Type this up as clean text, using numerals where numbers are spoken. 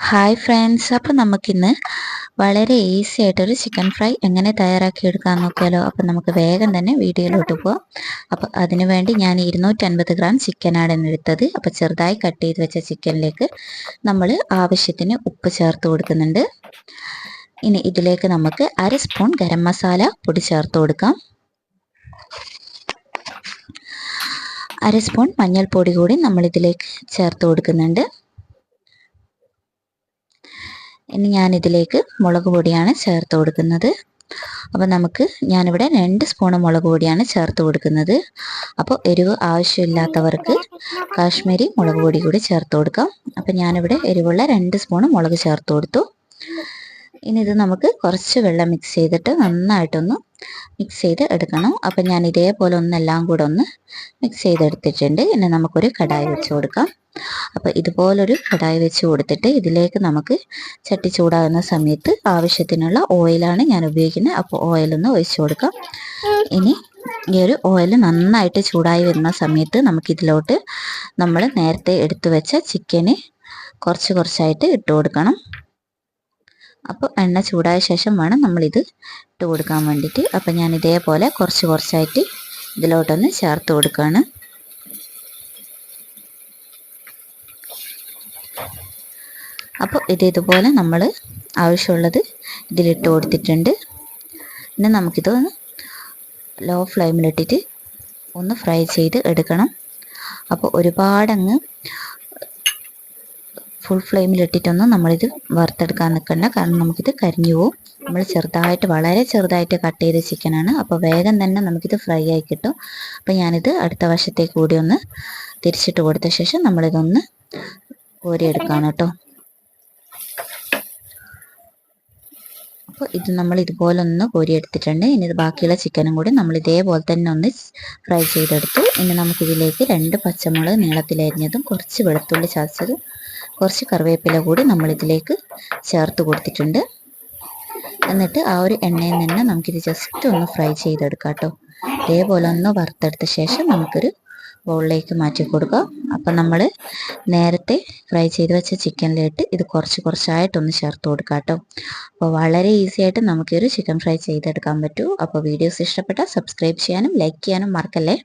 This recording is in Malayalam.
ഹായ് ഫ്രണ്ട്സ്, അപ്പോൾ നമുക്കിന്ന് വളരെ ഈസി ആയിട്ടൊരു ചിക്കൻ ഫ്രൈ എങ്ങനെ തയ്യാറാക്കി എടുക്കാൻ നോക്കിയാലോ. അപ്പോൾ നമുക്ക് വേഗം തന്നെ വീഡിയോയിലോട്ട് പോകാം. അപ്പോൾ അതിനുവേണ്ടി ഞാൻ 250 ഗ്രാം ചിക്കനാണ് എടുത്തത്. അപ്പോൾ ചെറുതായി കട്ട് ചെയ്ത് വെച്ച ചിക്കനിലേക്ക് നമ്മൾ ആവശ്യത്തിന് ഉപ്പ് ചേർത്ത് കൊടുക്കുന്നുണ്ട്. ഇനി ഇതിലേക്ക് നമുക്ക് 1/2 സ്പൂൺ ഗരം മസാല പൊടി ചേർത്ത് കൊടുക്കാം. 1/2 സ്പൂൺ മഞ്ഞൾപ്പൊടി കൂടി നമ്മളിതിലേക്ക് ചേർത്ത് കൊടുക്കുന്നുണ്ട്. ഇനി ഞാനിതിലേക്ക് മുളക് പൊടിയാണ് ചേർത്ത് കൊടുക്കുന്നത്. അപ്പോൾ ഞാനിവിടെ 2 സ്പൂൺ മുളക് പൊടിയാണ് ചേർത്ത് കൊടുക്കുന്നത്. അപ്പോൾ എരിവ് ആവശ്യമില്ലാത്തവർക്ക് കാശ്മീരി മുളക് പൊടി കൂടി ചേർത്ത് കൊടുക്കാം. അപ്പോൾ ഞാനിവിടെ എരിവുള്ള 2 സ്പൂൺ മുളക് ചേർത്ത് കൊടുത്തു. ഇനി ഇത് നമുക്ക് കുറച്ച് വെള്ളം മിക്സ് ചെയ്തിട്ട് നന്നായിട്ടൊന്ന് മിക്സ് ചെയ്ത് എടുക്കണം. അപ്പം ഞാൻ ഇതേപോലെ എല്ലാം കൂടെ ഒന്ന് മിക്സ് ചെയ്തെടുത്തിട്ടുണ്ട്. ഇനി നമുക്കൊരു കടായി വെച്ച് കൊടുക്കാം. അപ്പോൾ ഇതുപോലൊരു കടായി വെച്ച് കൊടുത്തിട്ട് ഇതിലേക്ക് നമുക്ക് ചട്ടി ചൂടാകുന്ന സമയത്ത് ആവശ്യത്തിനുള്ള ഓയിലാണ് ഞാൻ ഉപയോഗിക്കുന്നത്. അപ്പോൾ ഓയിലൊന്ന് ഒഴിച്ചു കൊടുക്കാം. ഇനി ഈ ഒരു ഓയിൽ നന്നായിട്ട് ചൂടായി വരുന്ന സമയത്ത് നമുക്കിതിലോട്ട് നമ്മൾ നേരത്തെ എടുത്തു വെച്ച ചിക്കന് കുറച്ചായിട്ട് ഇട്ട് കൊടുക്കണം. അപ്പോൾ എണ്ണ ചൂടായ ശേഷം വേണം നമ്മളിത് ഇട്ട് കൊടുക്കാൻ വേണ്ടിയിട്ട്. അപ്പോൾ ഞാൻ ഇതേപോലെ കുറച്ചായിട്ട് ഇതിലോട്ടൊന്ന് ചേർത്ത് കൊടുക്കുകയാണ്. അപ്പോൾ ഇതുപോലെ നമ്മൾ ആവശ്യമുള്ളത് ഇതിലിട്ട് കൊടുത്തിട്ടുണ്ട്. ഇനി നമുക്കിതൊന്ന് ലോ ഫ്ലെയിമിലിട്ടിട്ട് ഒന്ന് ഫ്രൈ ചെയ്ത് എടുക്കണം. അപ്പോൾ ഒരുപാടങ്ങ് ഫുൾ ഫ്ലെയിമിലിട്ടിട്ടൊന്നും നമ്മളിത് വറുത്തെടുക്കാൻ നിൽക്കണ്ട, കാരണം നമുക്കിത് കരിഞ്ഞു പോവും. നമ്മൾ വളരെ ചെറുതായിട്ട് കട്ട് ചെയ്ത ചിക്കനാണ്. അപ്പോൾ വേഗം തന്നെ നമുക്കിത് ഫ്രൈ ആയി കിട്ടും. അപ്പോൾ ഞാനിത് അടുത്ത വശത്തേക്ക് കൂടി ഒന്ന് തിരിച്ചിട്ട് കൊടുത്ത ശേഷം നമ്മളിതൊന്ന് കോരിയെടുക്കുകയാണ് കേട്ടോ. അപ്പോൾ ഇത് നമ്മൾ ഇതുപോലെ ഒന്ന് കോരിയെടുത്തിട്ടുണ്ട്. ഇനി ഇത് ബാക്കിയുള്ള ചിക്കനും കൂടി നമ്മൾ ഇതേപോലെ തന്നെ ഒന്ന് ഫ്രൈ ചെയ്തെടുത്തു. ഇനി നമുക്കിതിലേക്ക് 2 പച്ചമുളക് നീളത്തിലരിഞ്ഞതും കുറച്ച് വെളുത്തുള്ളി ചതച്ചതും കുറച്ച് കറിവേപ്പില കൂടി നമ്മളിതിലേക്ക് ചേർത്ത് കൊടുത്തിട്ടുണ്ട്. എന്നിട്ട് ആ ഒരു എണ്ണയിൽ നിന്ന് നമുക്കിത് ജസ്റ്റ് ഒന്ന് ഫ്രൈ ചെയ്തെടുക്കാം കേട്ടോ. ഇതേപോലെ ഒന്ന് വറുത്തെടുത്ത ശേഷം നമുക്കൊരു ബൗളിലേക്ക് മാറ്റി കൊടുക്കാം. അപ്പം നമ്മൾ നേരത്തെ ഫ്രൈ ചെയ്ത് വെച്ച ചിക്കനിലിട്ട് ഇത് കുറച്ചായിട്ടൊന്ന് ചേർത്ത് കൊടുക്കാം കേട്ടോ. അപ്പോൾ വളരെ ഈസി ആയിട്ട് നമുക്കൊരു ചിക്കൻ ഫ്രൈ ചെയ്തെടുക്കാൻ പറ്റൂ. അപ്പോൾ വീഡിയോസ് ഇഷ്ടപ്പെട്ടാൽ സബ്സ്ക്രൈബ് ചെയ്യാനും ലൈക്ക് ചെയ്യാനും മറക്കല്ലേ.